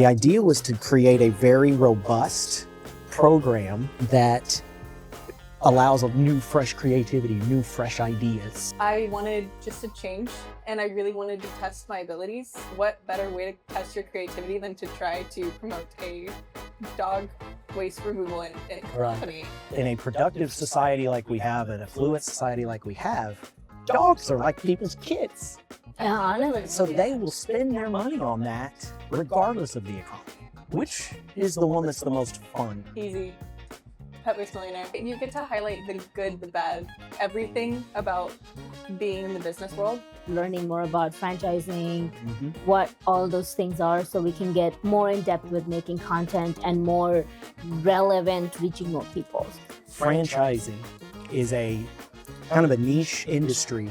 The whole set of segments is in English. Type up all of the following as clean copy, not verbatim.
The idea was to create a very robust program that allows a new, fresh creativity, new, fresh ideas. I wanted just to change, and I really wanted to test my abilities. What better way to test your creativity than to try to promote a dog waste removal in a company? In a productive society like we have, an affluent society like we have, dogs are like people's kids. So they will spend their money on that regardless of the economy. Which is the one that's the most fun? Easy. Pet Waste Millionaire. You get to highlight the good, the bad, everything about being in the business world. Learning more about franchising, what all those things are, so we can get more in depth with making content and more relevant, reaching more people. Franchising is a kind of a niche industry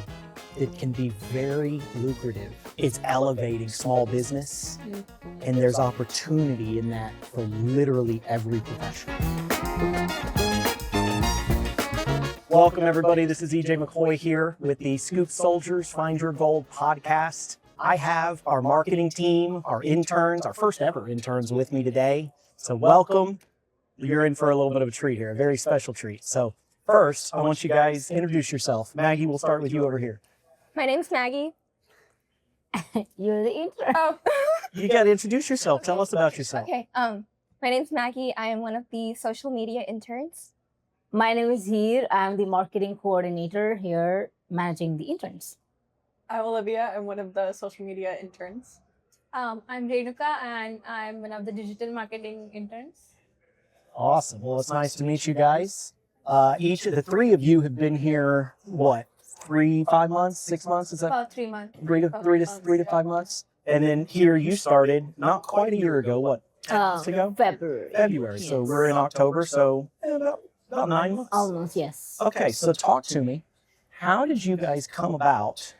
that can be very lucrative. It's elevating small business, and there's opportunity in that for literally every profession. Welcome everybody, this is EJ McCoy here with the Scoop Soldiers Find Your Gold podcast. I have our marketing team, our interns, our first ever interns with me today. So welcome. You're in for a little bit of a treat here, a very special treat. So first, I want you guys to introduce yourself. Maggie, we'll start with you over here. My name's Maggie. You're the intern. Oh. You got to introduce yourself. Tell us about yourself. Okay. My name's Maggie. I am one of the social media interns. My name is Heer. I'm the marketing coordinator here, managing the interns. I'm Olivia. I'm one of the social media interns. I'm Renuka, and I'm one of the digital marketing interns. Awesome. Well, it's nice to meet you guys. Each of the three of you have been here, what, 5 months, 6 months? Is that About 3 months. three to 5 months? And then here you started not quite a year ago, what, 10 months ago? February. Yes. So we're in October, so about 9 months? Almost, yes. Okay, so talk to me. How did you guys come about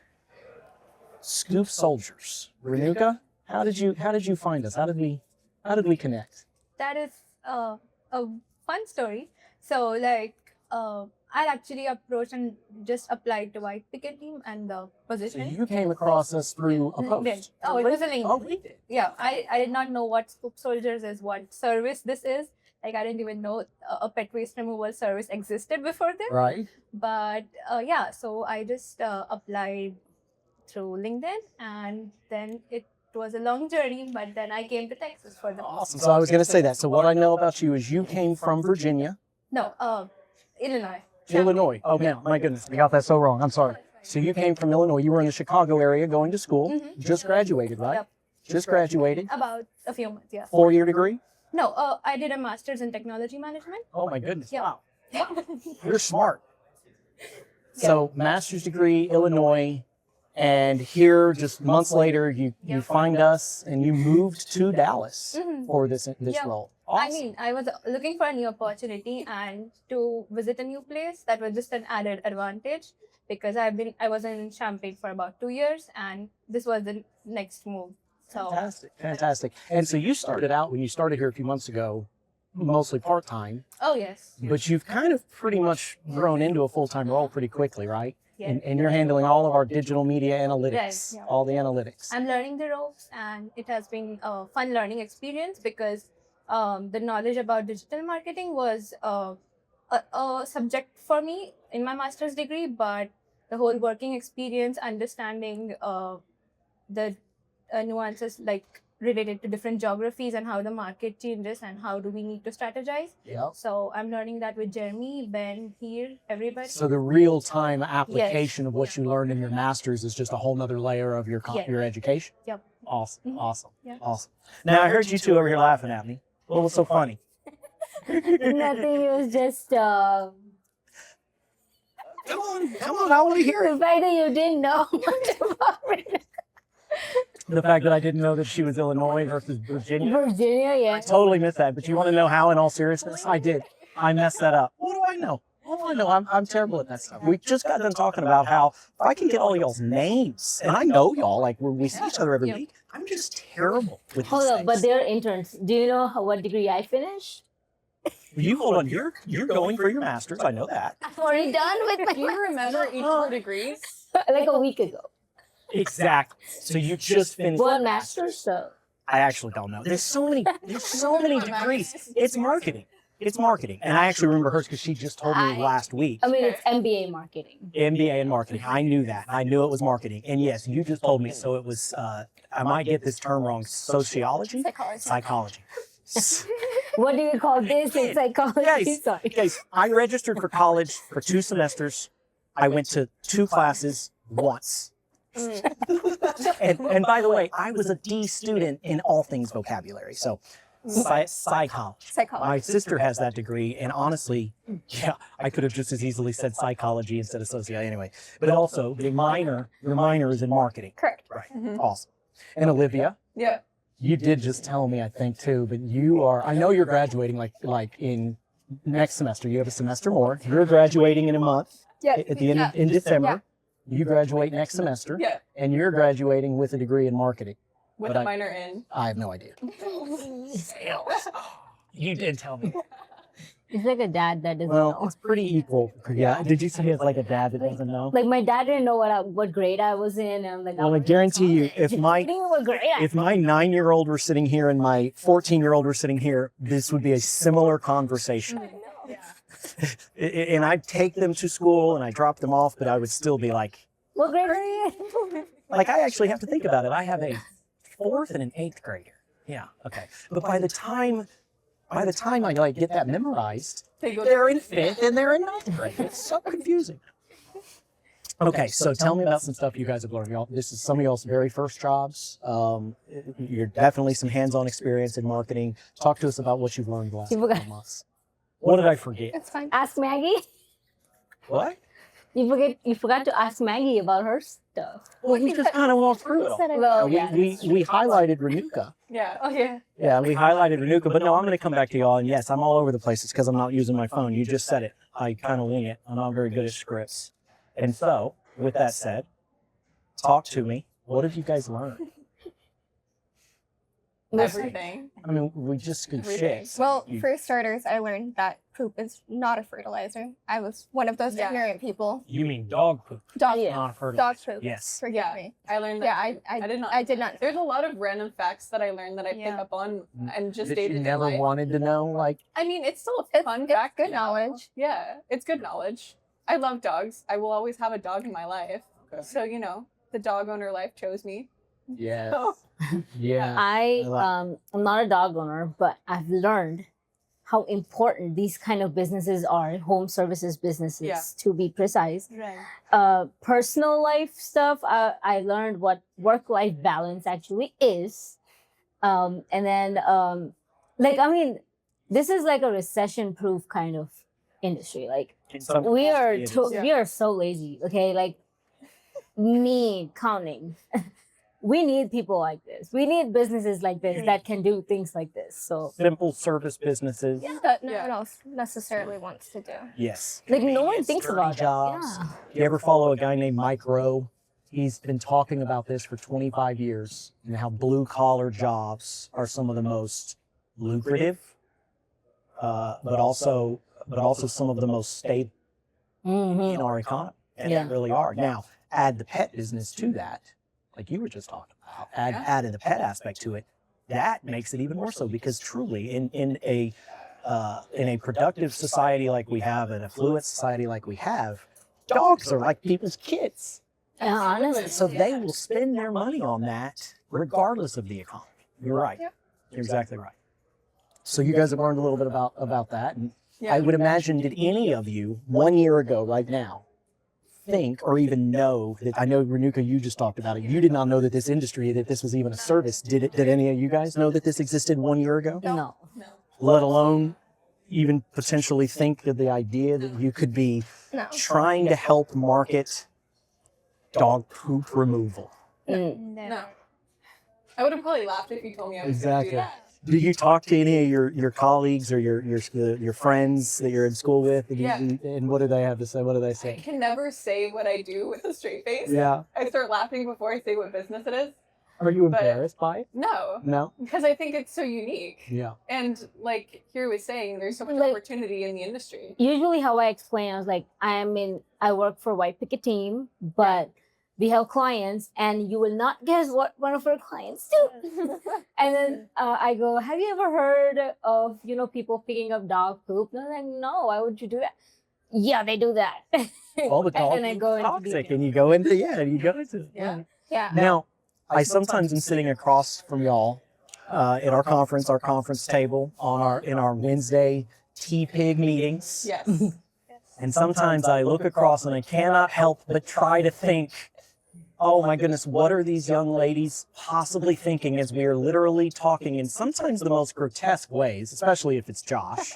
Scoop Soldiers? Renuka, how did you find us? How did we connect? That is a fun story. So, I actually approached and just applied to White Picket Team and the So position. you came across us through a post. Oh, it was a link. Oh, we did. Yeah, I did not know what Scoop Soldiers is, what service this is. I didn't even know a pet waste removal service existed before this. Right. But so I just applied through LinkedIn, and then it was a long journey, but then I came to Texas for the Awesome. So I was going to say that. So what I know about you is you came from Virginia. No, Illinois. Illinois. Oh, man, my goodness. I got that so wrong. I'm sorry. So you came from Illinois. You were in the Chicago area going to school. Just graduated, right? Yep. Just graduated. About a few months, yeah. 4-year degree? No, I did a master's in technology management. Oh, my goodness. Yeah. Wow. You're smart. So master's degree, Illinois, and here just months later, you find us and you moved to Dallas for this role. Awesome. I mean, I was looking for a new opportunity and to visit a new place. That was just an added advantage because I was in Champaign for about 2 years, and this was the next move. So Fantastic. And so you started out, when you started here a few months ago, mostly part-time. Oh, yes. But you've kind of pretty much grown into a full-time role pretty quickly, right? Yeah. And you're handling all of our digital media analytics, Right, yeah. all the analytics. I'm learning the ropes, and it has been a fun learning experience because the knowledge about digital marketing was a subject for me in my master's degree, but the whole working experience, understanding the nuances related to different geographies and how the market changes and how do we need to strategize. Yep. So I'm learning that with Jeremy, Ben, here, everybody. So the real-time application of what Yes. you learned in your master's is just a whole nother layer of your your education. Yep. Awesome. Awesome. Yeah. Awesome. Now I heard you two over here laughing at me. What was so funny? Nothing, it was just Come on, I want to hear the it. fact that you didn't know much about it. The fact that I didn't know that she was Illinois versus Virginia. Virginia, yeah. I totally missed that. But you want to know how, in all seriousness? I did. I messed that up. What do I know? What do I know? I'm terrible at that stuff. We just got done talking about how if I can get all y'all's names, and I know y'all, we see each other every week, I'm just terrible with Hold these on, but things. they're interns. Do you know what degree I finished? You hold on. You're going for your master's. I know that. I'm already done with my Do you remember each of the degrees? like a week ago. Exactly. So you just finished. One master's, so I actually don't know. There's so many degrees. It's marketing. It's marketing. And I actually remember hers because she just told me last week. I mean, it's MBA marketing. MBA in marketing. I knew that. I knew it was marketing. And yes, you just told me. So it was, I might get this term wrong, sociology? Psychology. What do you call this in psychology? Guys, Sorry. guys, I registered for college for 2 semesters. I went to 2 classes once. and by the way, I was a D student in all things vocabulary. So psychology. My sister has that degree, and honestly, yeah, I could have just as easily said psychology instead of sociology anyway. But also, your minor is in marketing. Correct. Right. Awesome. And Olivia, Yeah. you did just tell me, I think too, but you are, I know you're graduating like in next semester. You have a semester more. You're graduating in a month. Yeah. At the end in December. You graduate next semester. Yeah. And you're graduating with a degree in marketing. With But a minor in. I have no idea. Sales. You did tell me. It's like a dad that doesn't Well, know. it's pretty equal. Yeah. Did you say it's like a dad that doesn't know? Like my dad didn't know what grade I was in, and I'm like, Well, I guarantee you, if my 9-year-old were sitting here and my 14-year-old were sitting here, this would be a similar conversation. And I'd take them to school and I drop them off, but I would still be like, what grade are you in? like I actually have to think about it. I have a 4th and an 8th grader. Yeah. Okay. But by the time I like get that memorized, they're in 5th and they're in 9th grade. It's so confusing. Okay, so tell me about some stuff you guys have learned. Y'all, this is some of y'all's very first jobs. You're definitely some hands-on experience in marketing. Talk to us about what you've learned the last couple of months. What did I forget? It's fine. Ask Maggie. What? You forgot to ask Maggie about her stuff. Well, we just kind of walked through it all. Well, We highlighted Renuka. Yeah. Oh, yeah. Yeah, we highlighted Renuka, but no, I'm going to come back to y'all. And yes, I'm all over the place. It's because I'm not using my phone. You just said it. I kind of wing it. I'm not very good at scripts. And so, with that said, talk to me. What have you guys learned? Everything. I mean, we just scoop Everything. shit. Well, for starters, I learned that poop is not a fertilizer. I was one of those Yeah. ignorant people. You mean dog poop, Dog, not fertilizer. dog poop. Yes. Forgive Yeah. me. I learned that. Yeah, too. I did not. I did not. There's a lot of random facts that I learned that I pick Yeah. up on and just That day to you day never life. wanted to know, like, I mean, it's still a fun It's fact. good to know. knowledge. Yeah, it's good knowledge. I love dogs. I will always have a dog in my life. Okay. So, the dog owner life chose me. yeah, So, yeah. I'm not a dog owner, but I've learned how important these kind of businesses are, home services businesses, Yeah. to be precise. right. Personal life stuff, I learned what work-life balance actually is. And then, this is like a recession-proof kind of industry. Like, In some we capacity, it is. we are so lazy, okay? Like, me counting. We need people like this. We need businesses like this that can do things like this. So, Simple service businesses. That no Yeah. one else necessarily wants to do. Yes. like, no one Convenience, thinks dirty about jobs. that. You ever follow a guy named Mike Rowe? He's been talking about this for 25 years and how blue collar jobs are some of the most lucrative, but also some of the most stable in our economy. And Yeah. they really are. Now, add the pet business to that, like you were just talking about, added the pet aspect to it. That makes it even more so because truly in a productive society like we have, an affluent society like we have, dogs are like people's kids. Yeah, honestly. So they will spend their money on that regardless of the economy. You're right. Yeah. You're exactly right. So you guys have learned a little bit about that. And Yeah. I would imagine, did any of you 1 year ago right now think or even know that, I know Renuka, you just talked about it. You did not know that this industry, that this was even a service. Did any of you guys know that this existed 1 year ago? No. Let alone even potentially think of the idea that you could be No. trying to help market dog poop removal. No. I would have probably laughed if you told me I was going to Exactly. do that. Do you talk to any of your colleagues or your friends that you're in school with? And, Yeah. and what do they have to say? What do they I say? can never say what I do with a straight face. Yeah. I start laughing before I say what business it is. Are you But- embarrassed by it? No, No. because I think it's so unique. Yeah. And like Kira was saying, there's so much Like- opportunity in the industry. Usually how I explain, I was like, I work for White Picket Team, but we have clients, and you will not guess what one of our clients do. And then I go, have you ever heard of, people picking up dog poop? And they're like, no, why would you do that? Yeah, they do that. All the dog And I go into toxic, detail. and you go into Yeah. Yeah. Now, I sometimes am sitting across from y'all at our conference table in our Wednesday T-Pig meetings. Yes. And sometimes I look across and I cannot help but try to think, oh my goodness, what are these young ladies possibly thinking as we are literally talking in sometimes the most grotesque ways, especially if it's Josh.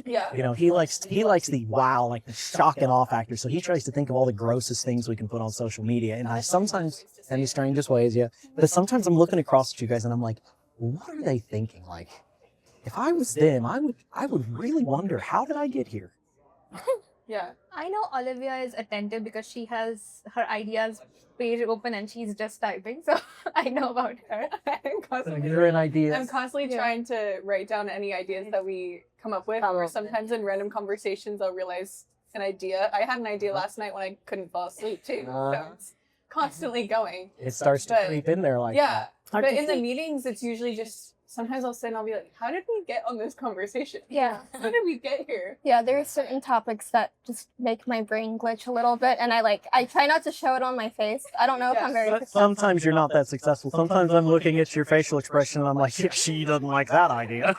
Yeah. He likes the wow, like the shock and awe factor. So he tries to think of all the grossest things we can put on social media. And I sometimes, in the strangest ways, yeah. But sometimes I'm looking across at you guys and I'm like, what are they thinking? Like, if I was them, I would really wonder, how did I get here? Yeah. I know Olivia is attentive because she has her ideas page open and she's just typing. So I know about her. You're an idea. I'm constantly trying to write down any ideas that we come up with, or sometimes in random conversations I'll realize an idea. I had an idea last night when I couldn't fall asleep too. So it's constantly going. It starts to creep in there like Yeah. Hard But to in the think. meetings, it's usually just, sometimes I'll sit and I'll be like, how did we get on this conversation? Yeah. How did we get here? Yeah, there are certain topics that just make my brain glitch a little bit, and I try not to show it on my face. I don't know if I'm very But successful. sometimes you're not that successful. Sometimes I'm looking at your facial expression and I'm like, yeah, she doesn't like that idea.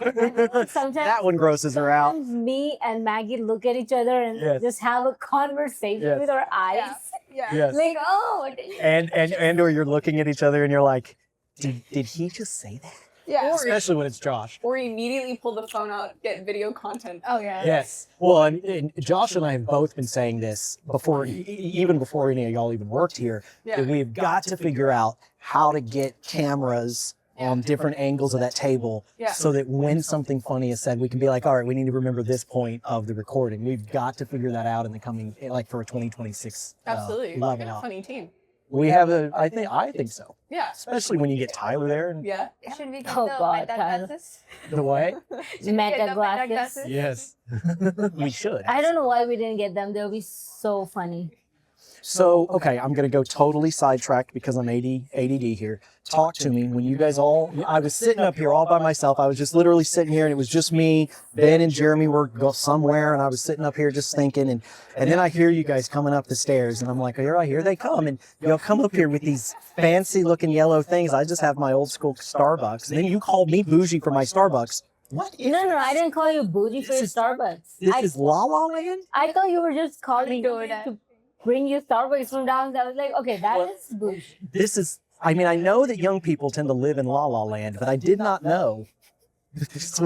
Sometimes That one grosses her out. sometimes me and Maggie look at each other and Yes. just have a conversation Yes. with our eyes. Yeah. Yes. Like, oh, And or you're looking at each other and you're like, did he just say that? Yeah. Especially when it's Josh. Or immediately pull the phone out, get video content. Oh, yeah. Yes. Well, and Josh and I have both been saying this before, even before any of y'all even worked here, that we've got to figure out how to get cameras on different angles of that table so that when something funny is said, we can be like, all right, we need to remember this point of the recording. We've got to figure that out in the coming, like for a 2026. Absolutely. Love We're it a up. funny team. We have I think so. Yeah. Especially when you get Tyler there. And Yeah. Should we get Oh, the God, meta Tyler. glasses? the way? meta glasses. Yes. We should. I don't know why we didn't get them. They'll be so funny. So, okay, I'm going to go totally sidetracked because I'm ADD here. Talk to me when you guys I was sitting up here all by myself. I was just literally sitting here and it was just me. Ben and Jeremy were somewhere and I was sitting up here just thinking. And then I hear you guys coming up the stairs and I'm like, here they come. And y'all come up here with these fancy looking yellow things. I just have my old school Starbucks. And then you called me bougie for my Starbucks. What is No, I didn't call you bougie for your is- Starbucks. This is La La Land? I thought you were just calling We do that. to bring you Starbucks from downstairs. I was like, okay, that is bougie. This is, I mean, I know that young people tend to live in La La Land, but I did not know that this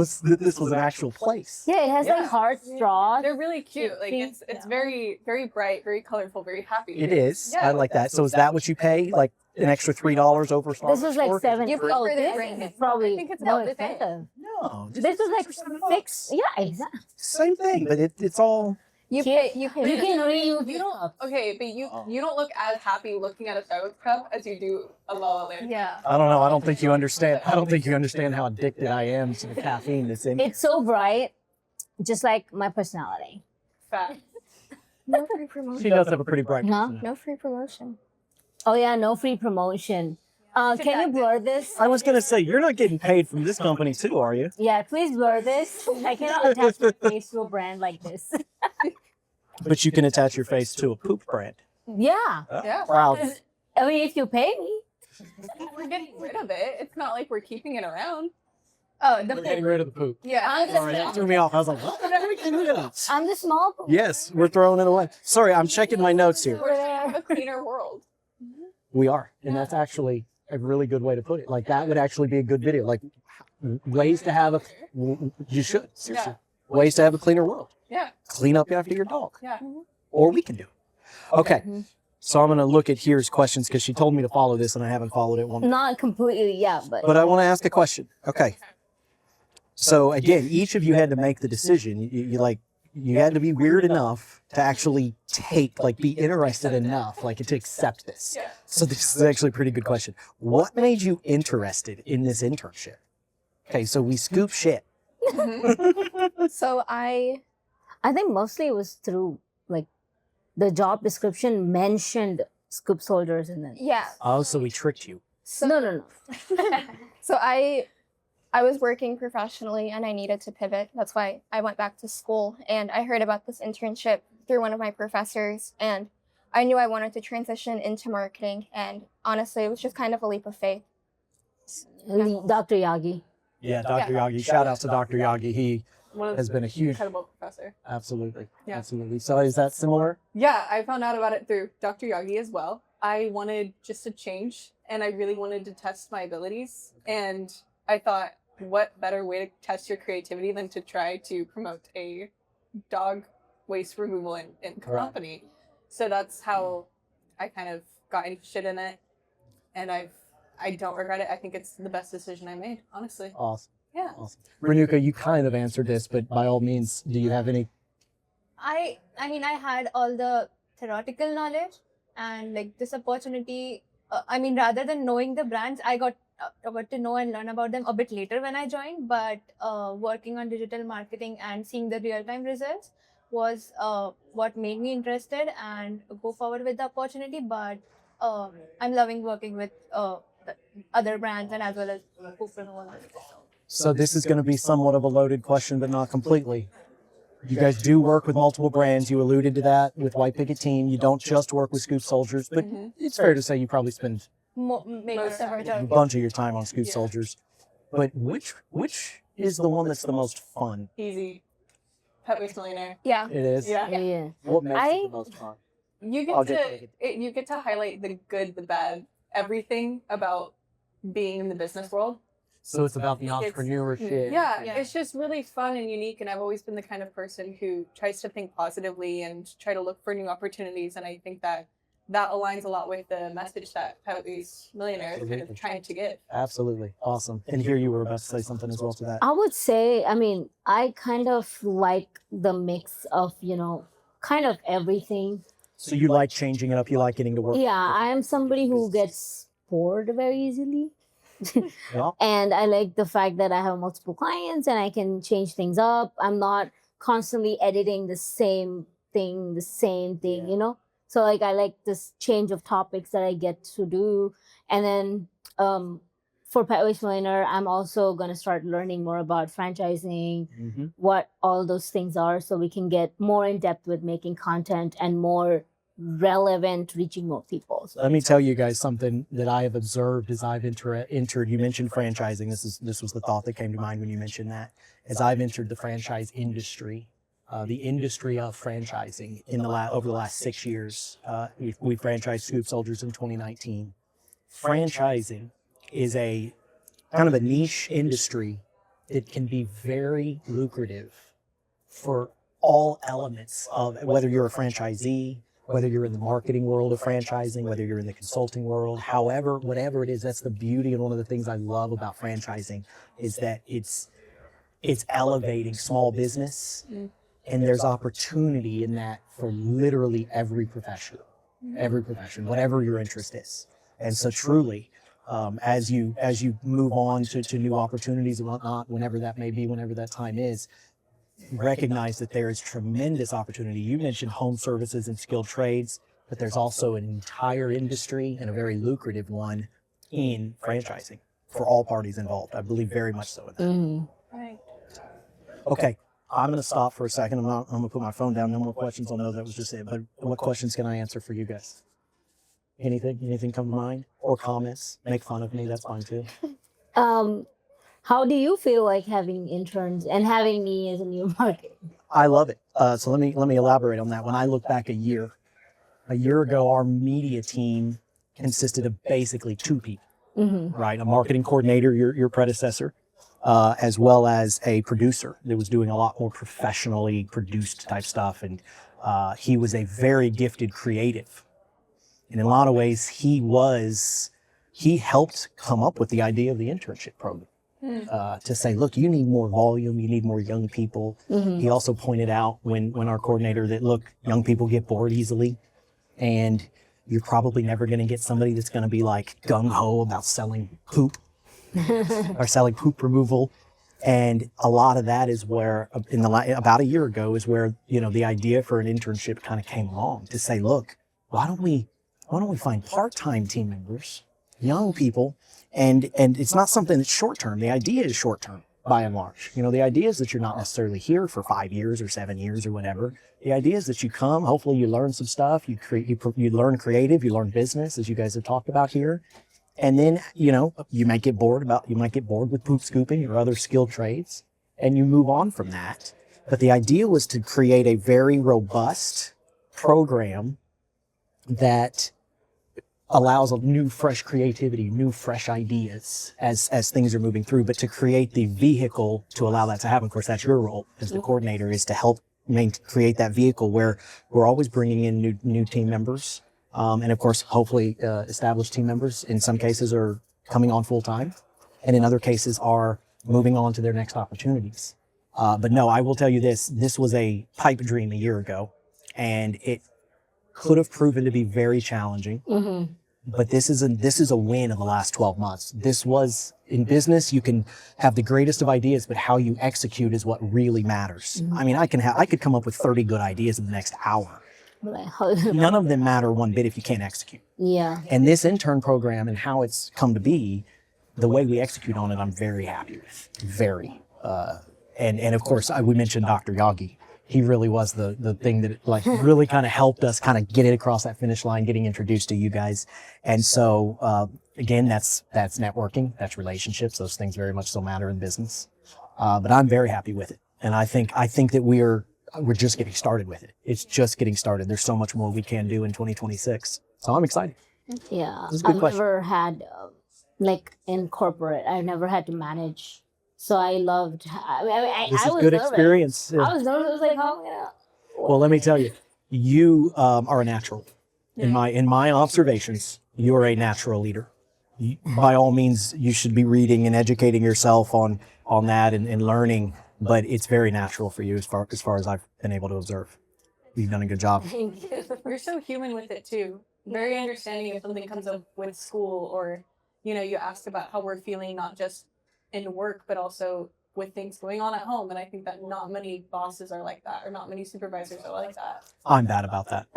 was an actual place. Yeah, it has like hard straws. They're really cute. Like it's very, very bright, very colorful, very happy. It is. Yeah. I like that. So is that what you pay? Like an extra $3 over Starbucks? This was like for? $7. You Oh, prefer the this green. is probably I think it's more about the same. expensive. No. This was like $6. Yeah, exactly. Same thing, but it's all. You Kid, pay. you can reuse You your don't. stuff. Okay, but you don't look as happy looking at a Starbucks cup as you do a La La Land. Yeah. I don't know. I don't think you understand. I don't think you understand how addicted I am to the caffeine that's in. It's so bright, just like my personality. Fact. No free She promotion. does have a pretty bright. Huh? personality. No free promotion. Oh yeah, no free promotion. Can you blur this? I was gonna say you're not getting paid from this company too, are you? Yeah, please blur this. I cannot attach my face to a brand like this. But you can attach your face to a poop brand. Yeah. Yeah. Proud. I mean, if you pay me. We're getting rid of it. It's not like we're keeping it around. Oh, We're getting rid of the poop. Yeah. Sorry, that threw me off. I was like, what? I'm the small poop. Yes, we're throwing it away. Sorry, I'm checking my notes here. We're trying to have a cleaner world. We are, and that's actually a really good way to put it. Like that would actually be a good video. Like ways to have you should seriously ways to have a cleaner world. Yeah. Clean up after your dog, Yeah. or we can do it. Okay, so I'm gonna look at here's questions because she told me to follow this and I haven't followed it one. Not completely, yeah, But I want to ask a question. Okay. So again, each of you had to make the decision. You had to be weird enough to actually be interested enough, to accept this. Yeah. So this is actually a pretty good question. What made you interested in this internship? Okay, so we scoop shit. So I think mostly it was through the job description mentioned Scoop Soldiers and then. Yeah. Oh, so we tricked you. No. So I was working professionally and I needed to pivot. That's why I went back to school, and I heard about this internship through one of my professors, and I knew I wanted to transition into marketing, and honestly, it was just kind of a leap of faith. Dr. Yagi. Yeah, Dr. Yagi. Shout out to Dr. Yagi. He One of has been a huge, incredible professor. absolutely, Yeah. absolutely. So is that similar? Yeah, I found out about it through Dr. Yagi as well. I wanted just to change, and I really wanted to test my abilities. And I thought, what better way to test your creativity than to try to promote a dog waste removal in company? So that's how I kind of got interested in it, and I don't regret it. I think it's the best decision I made, honestly. Awesome. Yeah. Awesome. Renuka, you kind of answered this, but by all means, do you have any? I mean, I had all the theoretical knowledge, and like this opportunity. I mean, rather than knowing the brands, I got to know and learn about them a bit later when I joined. But working on digital marketing and seeing the real-time results was what made me interested and go forward with the opportunity. But I'm loving working with the other brands and as well as Cooper. So this is going to be somewhat of a loaded question, but not completely. You guys do work with multiple brands. You alluded to that with White Picket Team. You don't just work with Scoop Soldiers, but it's fair to say you probably spend Most of our a time. bunch of your time on Scoop Yeah. Soldiers. But which is the one that's the most fun? Easy. Pet Waste Millionaire. Yeah. It is. Yeah. Yeah. What makes I- it the most fun? You I'll get get you get to highlight the good, the bad, everything about being in the business world. So it's about the It's- entrepreneurship. Yeah, Yeah. it's just really fun and unique, and I've always been the kind of person who tries to think positively and try to look for new opportunities, and I think that aligns a lot with the message that Pet Waste Millionaires is kind Absolutely. of trying to give. Absolutely. Awesome. And here you were about to say something as well to that. I would say, I mean, I kind of like the mix of, kind of everything. So you like changing it up. You like getting to work. Yeah, I am somebody who gets bored very easily. Yeah. And I like the fact that I have multiple clients and I can change things up. I'm not constantly editing the same thing, Yeah. So like I like this change of topics that I get to do. And then for Pet Waste Millionaire, I'm also gonna start learning more about franchising, Mhm. what all those things are, so we can get more in depth with making content and more relevant, reaching more people. So Let me tell you guys something that I have observed as I've entered. You mentioned franchising. This was the thought that came to mind when you mentioned that. As I've entered the franchise industry, the industry of franchising over the last 6 years, we franchised Scoop Soldiers in 2019. Franchising is a kind of a niche industry that can be very lucrative for all elements of whether you're a franchisee, whether you're in the marketing world of franchising, whether you're in the consulting world, however, whatever it is. That's the beauty, and one of the things I love about franchising is that it's elevating small business, and there's opportunity in that for literally every profession, whatever your interest is. And so truly, as you move on to new opportunities and whatnot, whenever that may be, whenever that time is, recognize that there is tremendous opportunity. You mentioned home services and skilled trades, but there's also an entire industry, and a very lucrative one, in franchising for all parties involved. I believe very much so in that. Mhm. Right. Okay, I'm going to stop for a second. I'm going to put my phone down. No more questions on those. That was just it. But what questions can I answer for you guys? Anything come to mind? Or comments? Make fun of me. That's fine too. How do you feel like having interns and having me as a new market? I love it. So let me elaborate on that. When I look back a year ago, our media team consisted of basically 2 people, Mm-hmm. right? A marketing coordinator, your predecessor, as well as a producer that was doing a lot more professionally produced type stuff. And he was a very gifted creative. And in a lot of ways, he helped come up with the idea of the internship program. To say, look, you need more volume, you need more young people. Mm-hmm. He also pointed out when our coordinator that, look, young people get bored easily, and you're probably never going to get somebody that's going to be like gung-ho about selling poop or selling poop removal. And a lot of that is where, about a year ago, is where, the idea for an internship kind of came along, to say, look, why don't we why don't we find part-time team members, young people, and it's not something that's short-term. The idea is short-term, by and large. You know, the idea is that you're not necessarily here for 5 years or 7 years or whatever. The idea is that you come, hopefully you learn some stuff, you learn creative, you learn business, as you guys have talked about here. And then, you know, you might get bored with poop scooping or other skilled trades, and you move on from that. But the idea was to create a very robust program that allows a new, fresh creativity, new, fresh ideas as things are moving through, but to create the vehicle to allow that to happen. Of course, that's your role as the coordinator, is to help create that vehicle where we're always bringing in new team members. And of course, hopefully established team members in some cases are coming on full time, and in other cases are moving on to their next opportunities. But no, I will tell you this was a pipe dream a year ago, and it could have proven to be very challenging. Mm-hmm. But this is a win of the last 12 months. This was, in business, you can have the greatest of ideas, but how you execute is what really matters. Mm-hmm. I mean, I could come up with 30 good ideas in the next hour. None of them matter one bit if you can't execute. Yeah. And this intern program and how it's come to be, the way we execute on it, I'm very happy with. Very. And of course, we mentioned Dr. Yagi. He really was the thing that like really kind of helped us kind of get it across that finish line, getting introduced to you guys. And so, again, that's networking, that's relationships. Those things very much still matter in business. But I'm very happy with it. And I think that we're just getting started with it. It's just getting started. There's so much more we can do in 2026. So I'm excited. Yeah. I've never had, like in corporate, I've never had to manage. So I loved, this is a good experience. I was nervous. I was like, oh, yeah. Well, let me tell you, you are a natural. In my observations, you're a natural leader. By all means, you should be reading and educating yourself on that and learning, but it's very natural for you as far as I've been able to observe. You've done a good job. Thank you. You're so human with it too. Very understanding if something comes up with school, or, you know, you asked about how we're feeling, not just in work, but also with things going on at home. And I think that not many bosses are like that, or not many supervisors are like that. I'm bad about that.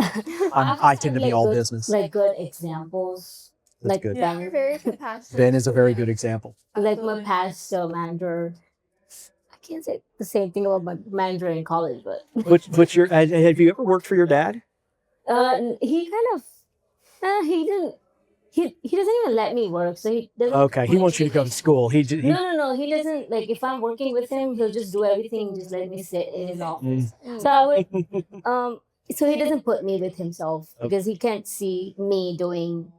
I tend to be all business. Like good examples. That's like good. Yeah, you're very compassionate. Ben is a very good example. Like my past manager, I can't say the same thing about my manager in college, but. But have you ever worked for your dad? He kind of, he didn't. He doesn't even let me work, so he doesn't. Okay, he wants you to go to school. No. He doesn't, like, if I'm working with him, he'll just do everything, just let me sit in his office. So I would, so he doesn't put me with himself because he can't see me doing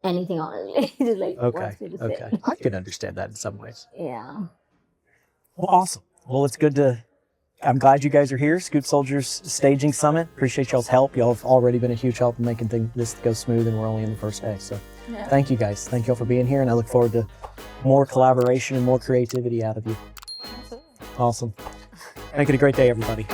anything on it. He just like wants me to sit. I can understand that in some ways. Yeah. Well, awesome. Well, it's good to. I'm glad you guys are here. Scoop Soldiers Staging Summit. Appreciate y'all's help. Y'all have already been a huge help in making this go smooth, and we're only in the first day. So Thank you guys. Thank y'all for being here, and I look forward to more collaboration and more creativity out of you. Awesome. Make it a great day, everybody.